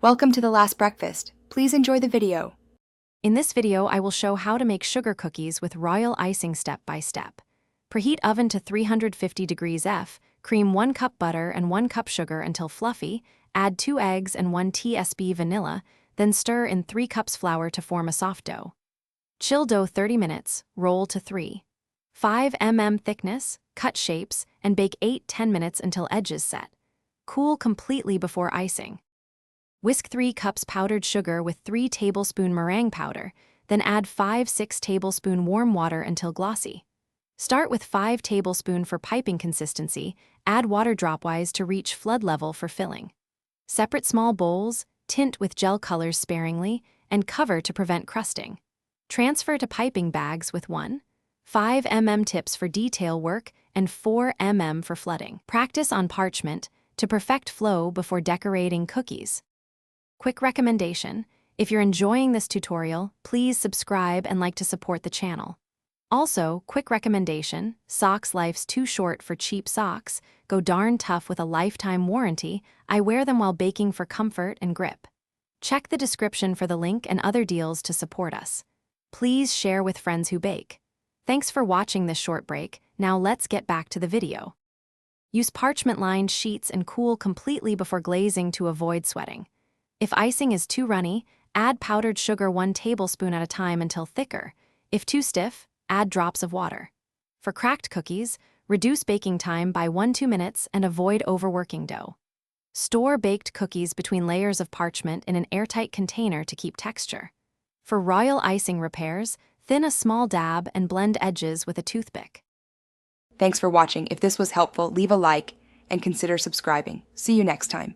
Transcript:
Welcome to The Last Breakfast. Please enjoy the video. In this video, I will show how to make sugar cookies with royal icing step by step. Preheat oven to 350 degrees F, cream 1 cup butter and 1 cup sugar until fluffy, add 2 eggs and 1 tsp vanilla, then stir in 3 cups flour to form a soft dough. Chill dough 30 minutes, roll to 3.5 mm thickness, cut shapes, and bake 8-10 minutes until edges set. Cool completely before icing. Whisk 3 cups powdered sugar with 3 tablespoon meringue powder, then add 5-6 tablespoon warm water until glossy. Start with 5 tablespoon for piping consistency, add water dropwise to reach flood level for filling. Separate small bowls, tint with gel colors sparingly, and cover to prevent crusting. Transfer to piping bags with 1.5 mm tips for detail work and 4 mm for flooding. Practice on parchment to perfect flow before decorating cookies. Quick recommendation: if you're enjoying this tutorial, please subscribe and like to support the channel. Also, quick recommendation: socks life's too short for cheap socks, go darn tough with a lifetime warranty. I wear them while baking for comfort and grip. Check the description for the link and other deals to support us. Please share with friends who bake. Thanks for watching this short break. Now let's get back to the video. Use parchment-lined sheets and cool completely before glazing to avoid sweating. If icing is too runny, add powdered sugar 1 tablespoon at a time until thicker. If too stiff, add drops of water. For cracked cookies, reduce baking time by 1-2 minutes and avoid overworking dough. Store baked cookies between layers of parchment in an airtight container to keep texture. For royal icing repairs, thin a small dab and blend edges with a toothpick. Thanks for watching. If this was helpful, leave a like and consider subscribing. See you next time.